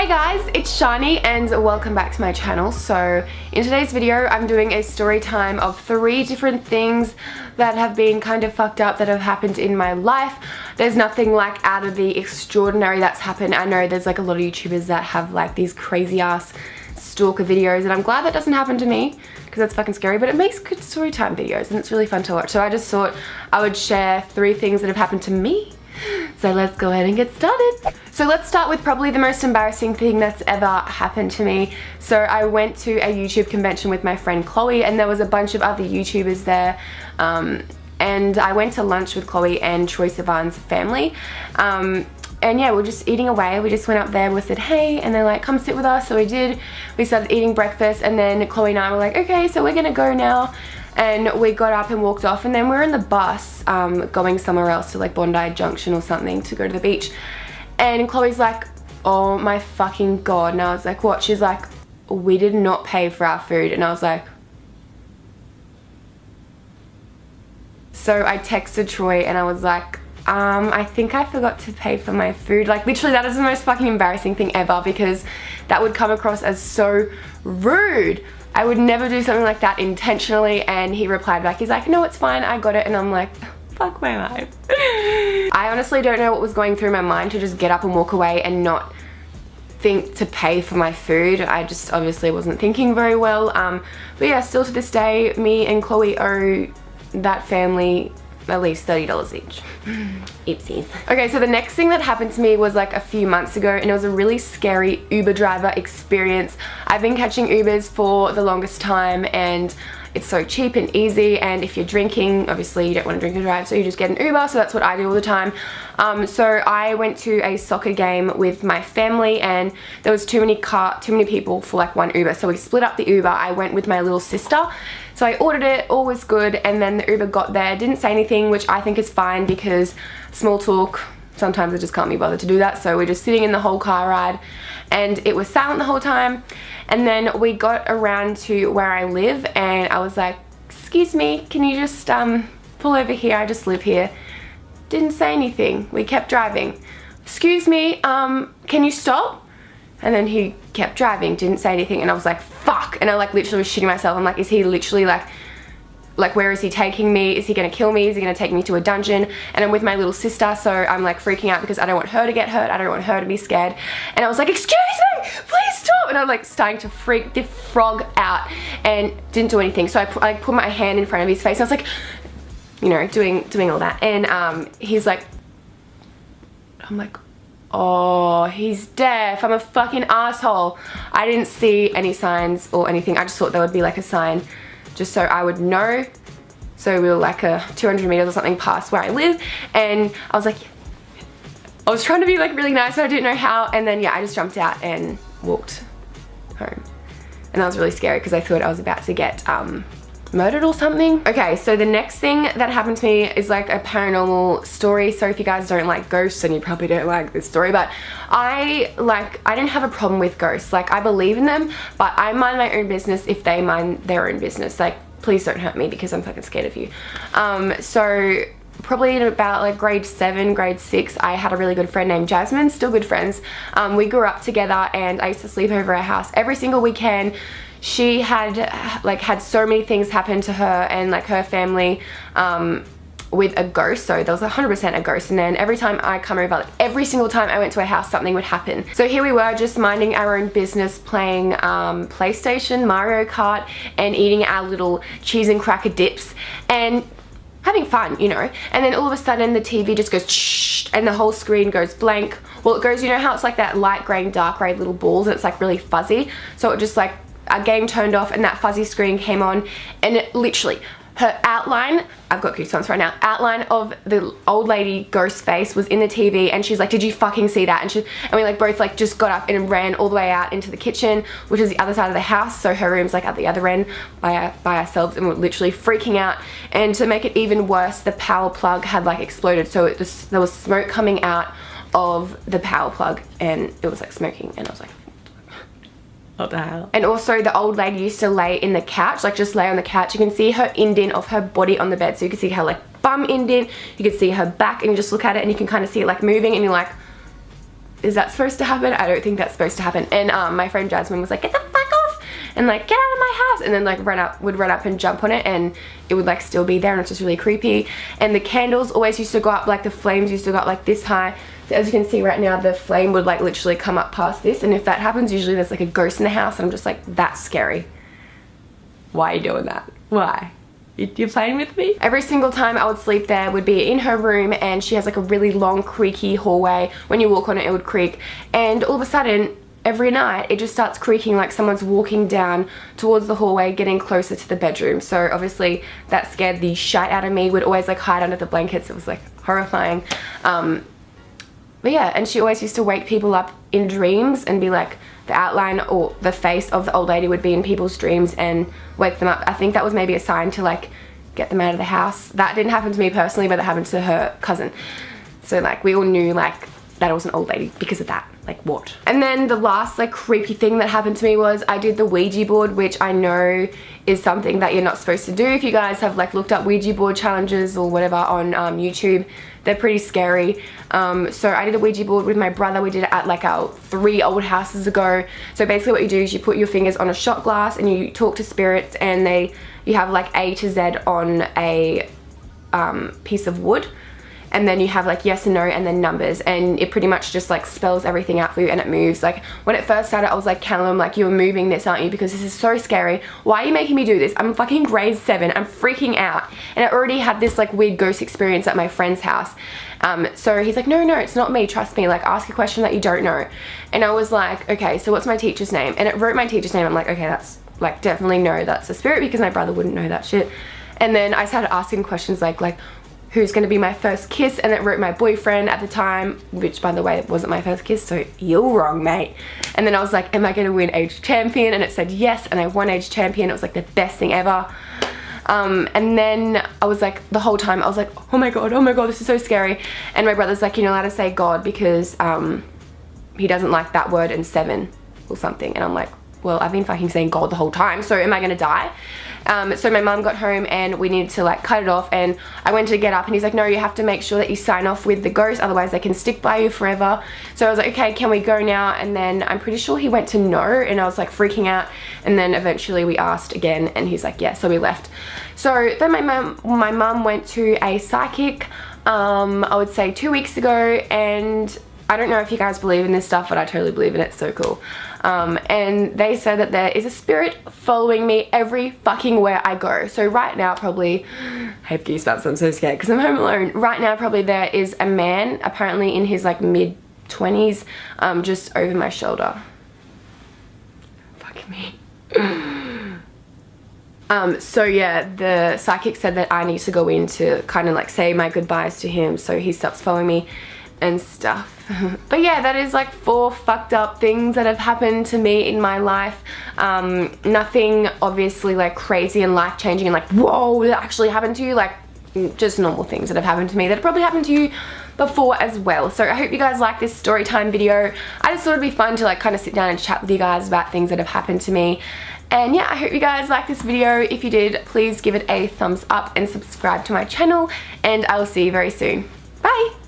guys, it's Shani and welcome back to my channel. So in today's video I'm doing a story time of 3 different things that have been kind of fucked up that have happened in my life. There's nothing like out of the extraordinary that's happened. I know there's like a lot of YouTubers that have like these crazy ass stalker videos and I'm glad that doesn't happen to me because that's fucking scary, but it makes good story time videos and it's really fun to watch. So I just thought I would share 3 things that have happened to me. So let's go ahead and get started. So let's start with probably the most embarrassing thing that's ever happened to me. So I went to a YouTube convention with my friend Chloe and there was a bunch of other YouTubers there. And I went to lunch with Chloe and Troye Sivan's family. And yeah, we're just eating away. We just went up there, we said hey, and they're like, come sit with us. So we did. We started eating breakfast and then Chloe and I were like, okay, so we're gonna go now. And we got up and walked off and then we were in the bus going somewhere else to like Bondi Junction or something to go to the beach. And Chloe's like, oh my fucking god. And I was like, what? She's like, we did not pay for our food. And I was like, so I texted Troye and I was like, I think I forgot to pay for my food. Like literally that is the most fucking embarrassing thing ever because that would come across as so rude. I would never do something like that intentionally. And he replied back, he's like, no, it's fine, I got it. And I'm like, fuck my life. I honestly don't know what was going through my mind to just get up and walk away and not think to pay for my food. I just obviously wasn't thinking very well. But yeah, still to this day, me and Chloe owe that family at least $30 each. Oopsies. Okay, so the next thing that happened to me was like a few months ago and it was a really scary Uber driver experience. I've been catching Ubers for the longest time and it's so cheap and easy, and if you're drinking, obviously you don't want to drink and drive, so you just get an Uber, so that's what I do all the time. So I went to a soccer game with my family and there was too many people for like one Uber, so we split up the Uber. I went with my little sister. So I ordered it, all was good, and then the Uber got there, didn't say anything, which I think is fine because small talk, sometimes I just can't be bothered to do that. So we're just sitting in the whole car ride and it was silent the whole time. And then we got around to where I live and I was like, excuse me, can you just pull over here? I just live here. Didn't say anything. We kept driving. Excuse me, can you stop? And then he kept driving, didn't say anything, and I was like, fuck. And I like literally was shitting myself. I'm like, is he literally like where is he taking me? Is he gonna kill me? Is he gonna take me to a dungeon? And I'm with my little sister, so I'm like freaking out because I don't want her to get hurt. I don't want her to be scared. And I was like, excuse me, please stop. And I'm like starting to freak the frog out and didn't do anything. So I put my hand in front of his face. And I was like, you know, doing all that. And he's like, I'm like, oh, he's deaf. I'm a fucking asshole. I didn't see any signs or anything. I just thought there would be like a sign just so I would know. So we were like a 200 meters or something past where I live and I was like, I was trying to be like really nice but I didn't know how, and then yeah, I just jumped out and walked home. And that was really scary because I thought I was about to get murdered or something. Okay, so the next thing that happened to me is like a paranormal story. So if you guys don't like ghosts, then you probably don't like this story, but I didn't have a problem with ghosts. Like I believe in them, but I mind my own business if they mind their own business. Like please don't hurt me because I'm fucking scared of you. So probably in about like grade 7, grade 6, I had a really good friend named Jasmine, still good friends. We grew up together and I used to sleep over her house every single weekend. She had so many things happen to her and like her family with a ghost. So there was 100% a ghost, and then every time I come over, like every single time I went to her house, something would happen. So here we were just minding our own business, playing PlayStation, Mario Kart, and eating our little cheese and cracker dips and having fun, you know. And then all of a sudden the TV just goes shh, and the whole screen goes blank. Well, it goes, you know how it's like that light grey and dark grey little balls and it's like really fuzzy. So it just like, our game turned off and that fuzzy screen came on and it literally, her outline, I've got goosebumps right now, outline of the old lady ghost face was in the TV and she's like, did you fucking see that? And we like both like just got up and ran all the way out into the kitchen, which is the other side of the house. So her room's like at the other end by ourselves, and we're literally freaking out. And to make it even worse, the power plug had like exploded. So there was smoke coming out of the power plug and it was like smoking, and I was like, what the hell? And also the old lady used to lay in the couch, like just lay on the couch. You can see her indent of her body on the bed. So you can see her like bum indent, you can see her back, and you just look at it and you can kind of see it like moving and you're like, is that supposed to happen? I don't think that's supposed to happen. And my friend Jasmine was like, get the fuck off, and like, get out of my house, and then like would run up and jump on it, and it would like still be there, and it's just really creepy. And the candles always used to go up, like the flames used to go up like this high. So as you can see right now, the flame would like literally come up past this, and if that happens, usually there's like a ghost in the house, and I'm just like, that's scary. Why are you doing that? Why? You're playing with me? Every single time I would sleep there would be in her room, and she has like a really long creaky hallway. When you walk on it, it would creak, and all of a sudden every night it just starts creaking like someone's walking down towards the hallway, getting closer to the bedroom. So obviously that scared the shit out of me. Would always like hide under the blankets. It was like horrifying. But yeah, and she always used to wake people up in dreams and be like, the outline or the face of the old lady would be in people's dreams and wake them up. I think that was maybe a sign to like get them out of the house. That didn't happen to me personally, but that happened to her cousin. So like we all knew like that it was an old lady because of that. Like what? And then the last like creepy thing that happened to me was I did the Ouija board, which I know is something that you're not supposed to do. If you guys have like looked up Ouija board challenges or whatever on YouTube, they're pretty scary. So I did a Ouija board with my brother. We did it at like our 3 old houses ago. So basically what you do is you put your fingers on a shot glass and you talk to spirits, and you have like A to Z on a piece of wood. And then you have like yes and no and then numbers, and it pretty much just like spells everything out for you, and it moves. Like when it first started, I was like, Callum, like you're moving this, aren't you? Because this is so scary. Why are you making me do this? I'm fucking grade 7. I'm freaking out. And I already had this like weird ghost experience at my friend's house. So he's like, no, it's not me. Trust me. Like ask a question that you don't know. And I was like, okay, so what's my teacher's name? And it wrote my teacher's name. I'm like, okay, that's like definitely no, that's a spirit, because my brother wouldn't know that shit. And then I started asking questions like who's going to be my first kiss, and it wrote my boyfriend at the time, which by the way wasn't my first kiss, so you're wrong, mate. And then I was like, am I going to win age champion? And it said yes, and I won age champion. It was like the best thing ever. And then I was like, the whole time I was like, oh my god, this is so scary. And my brother's like, you're not allowed to say God because he doesn't like that word and 7 or something. And I'm like, well, I've been fucking saying God the whole time, so am I gonna die? So my mum got home and we needed to like cut it off, and I went to get up and he's like, no, you have to make sure that you sign off with the ghost, otherwise they can stick by you forever. So I was like, okay, can we go now? And then I'm pretty sure he went to no, and I was like freaking out, and then eventually we asked again and he's like, yeah, so we left. So then my mum went to a psychic, I would say 2 weeks ago, and I don't know if you guys believe in this stuff, but I totally believe in it. It's so cool. And they said that there is a spirit following me every fucking where I go. So right now probably, I have goosebumps, I'm so scared because I'm home alone. Right now probably there is a man, apparently in his like mid-20s, just over my shoulder. Fuck me. So yeah, the psychic said that I need to go in to kind of like say my goodbyes to him so he stops following me and stuff. But yeah, that is like 4 fucked up things that have happened to me in my life. Nothing obviously like crazy and life-changing and like, whoa, that actually happened to you. Like just normal things that have happened to me that have probably happened to you before as well. So I hope you guys like this story time video. I just thought it'd be fun to like kind of sit down and chat with you guys about things that have happened to me. And yeah, I hope you guys like this video. If you did, please give it a thumbs up and subscribe to my channel, and I will see you very soon. Bye!